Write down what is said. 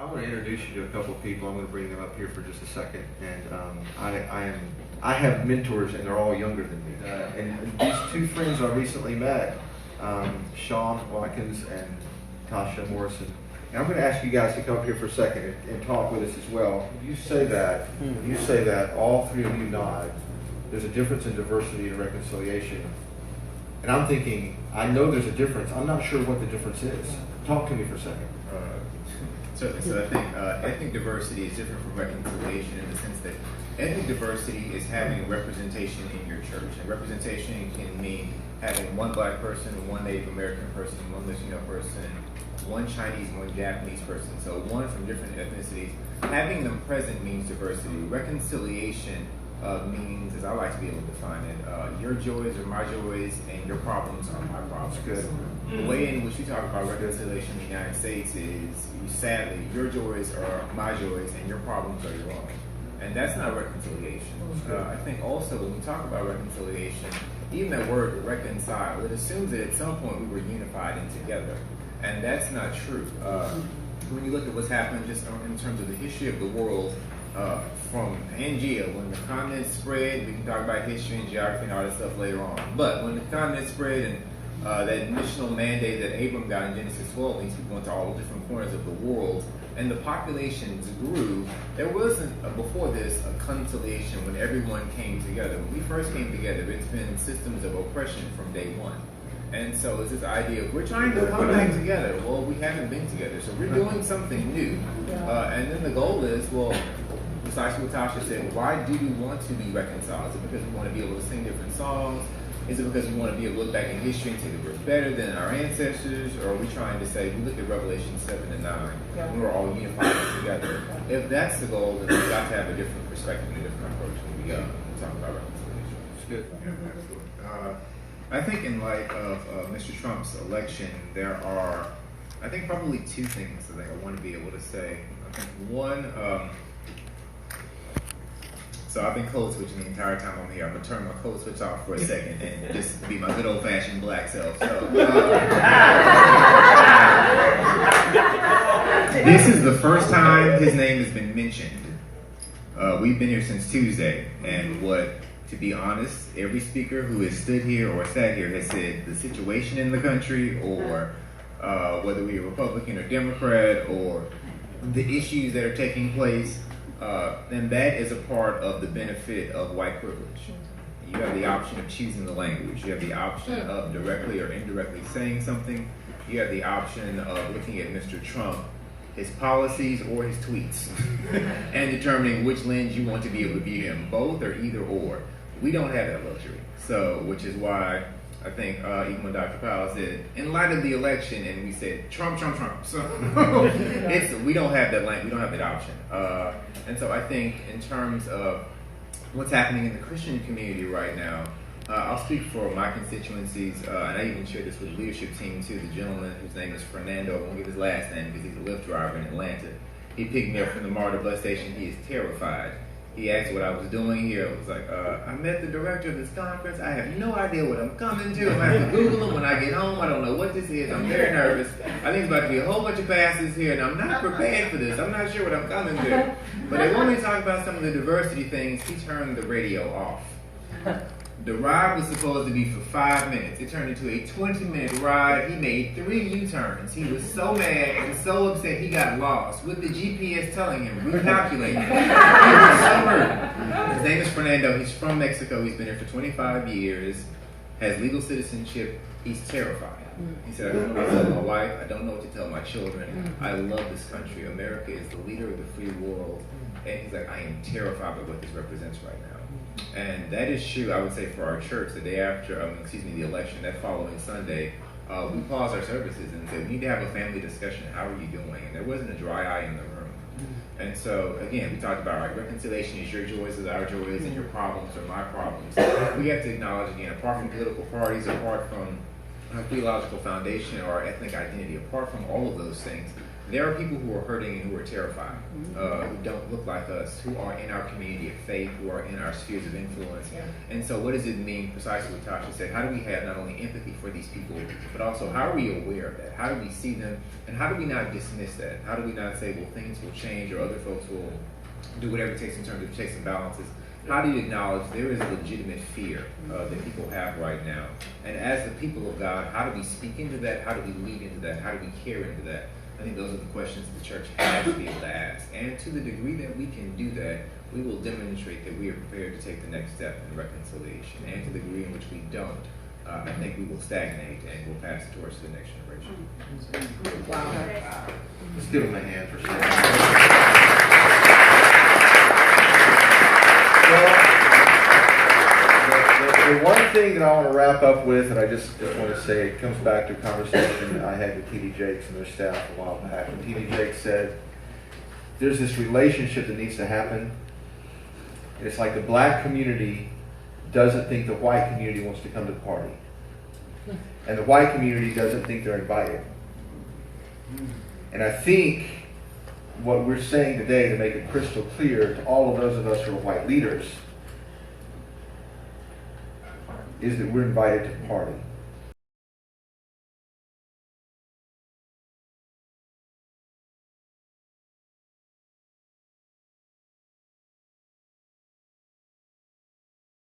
I want to introduce you to a couple of people. I'm going to bring them up here for just a second. And I have mentors, and they're all younger than me. And these two friends I recently met, Sean Watkins and Tasha Morrison. And I'm going to ask you guys to come up here for a second and talk with us as well. You say that all three of you nod. There's a difference in diversity and reconciliation. And I'm thinking, I know there's a difference. I'm not sure what the difference is. Talk to me for a second. Certainly. So I think ethnic diversity is different from reconciliation in the sense that ethnic diversity is having representation in your church. And representation can mean having one black person, one Native American person, one Latino person, one Chinese, one Japanese person. So one from different ethnicities. Having them present means diversity. Reconciliation means, as I like to be able to define it, your joys are my joys and your problems are my problems. Good. The way in which we talk about reconciliation in the United States is, sadly, your joys are my joys and your problems are your own. And that's not reconciliation. I think also when we talk about reconciliation, even that word reconcile, it assumes that at some point we were unified and together. And that's not true. When you look at what's happened just in terms of the history of the world, from Pangea, when the continent spread, we can talk about history and geography and all that stuff later on. But when the continent spread and that missional mandate that Abram got in Genesis 12, these people went to all the different corners of the world, and the populations grew. There wasn't, before this, a conciliation when everyone came together. When we first came together, it's been systems of oppression from day one. And so it's this idea of, we're trying to come back together. Well, we haven't been together, so we're doing something new. And then the goal is, well, precisely what Tasha said, why do we want to be reconciled? Is it because we want to be able to sing different songs? Is it because we want to be able to look back in history and say that we're better than our ancestors? Or are we trying to say, we look at Revelation 7 and 9, and we're all unified together? If that's the goal, then we've got to have a different perspective and a different approach when we talk about reconciliation. It's good. I think in light of Mr. Trump's election, there are, I think, probably two things that I want to be able to say. I think one, so I've been code switching the entire time I'm here. I'm going to turn my code switch off for a second and just be my good old-fashioned black self. So, this is the first time his name has been mentioned. We've been here since Tuesday, and to be honest, every speaker who has stood here or sat here has said the situation in the country, or whether we are Republican or Democrat, or the issues that are taking place, and that is a part of the benefit of white privilege. You have the option of choosing the language. You have the option of directly or indirectly saying something. You have the option of looking at Mr. Trump, his policies or his tweets, and determining which lens you want to be able to view him, both or either or. We don't have that luxury. So, which is why I think even when Dr. Powell said, in light of the election, and we said, Trump. So, we don't have that we don't have that option. And so I think in terms of what's happening in the Christian community right now, I'll speak for my constituencies, and I even shared this with the leadership team too. The gentleman whose name is Fernando, I won't give his last name because he's a Lyft driver in Atlanta. He picked me up from the MARTA bus station. He is terrified. He asked what I was doing here. I was like, I met the director of this conference. I have no idea what I'm coming to. I'm going to have to Google him when I get home. I don't know what this is. I'm very nervous. I think it's about to be a whole bunch of pastors here, and I'm not prepared for this. I'm not sure what I'm coming to. But when we talk about some of the diversity things, he turned the radio off. The ride was supposed to be for 5 minutes. It turned into a 20-minute ride. He made 3 U-turns. He was so mad and so upset he got lost with the GPS telling him, recalculate. He was so hurt. His name is Fernando. He's from Mexico. He's been here for 25 years, has legal citizenship. He's terrified. He said, I don't know what to tell my wife. I don't know what to tell my children. I love this country. America is the leader of the free world. And he's like, I am terrified by what this represents right now. And that is true, I would say, for our church. The day after, the election, that following Sunday, we paused our services and said, we need to have a family discussion. How are you doing? And there wasn't a dry eye in the room. And so, again, we talked about reconciliation is your joys is our joys, and your problems are my problems. We have to acknowledge, again, apart from political parties, apart from our theological foundation or our ethnic identity, apart from all of those things, There are people who are hurting and who are terrified, who don't look like us, who are in our community of faith, who are in our spheres of influence. Yeah. And so what does it mean, precisely what Tasha said, how do we have not only empathy for these people, but also how are we aware of that? How do we see them, and how do we not dismiss that? How do we not say, well, things will change, or other folks will do whatever it takes in terms of checks and balances? How do you acknowledge there is a legitimate fear that people have right now? And as the people of God, how do we speak into that? How do we lead into that? How do we care into that? I think those are the questions the church has to be able to ask. And to the degree that we can do that, we will demonstrate that we are prepared to take the next step in reconciliation. And to the degree in which we don't, I think we will stagnate and we'll pass the torch to the next generation. Wow. Let's give them a hand for sharing. The one thing that I want to wrap up with, and I just want to say, it comes back to a conversation I had with T.D. Jakes and their staff a while back. And T.D. Jakes said, there's this relationship that needs to happen. And it's like the black community doesn't think the white community wants to come to the party. And the white community doesn't think they're invited. And I think what we're saying today, to make it crystal clear to all of those of us who are white leaders, is that we're invited to the party.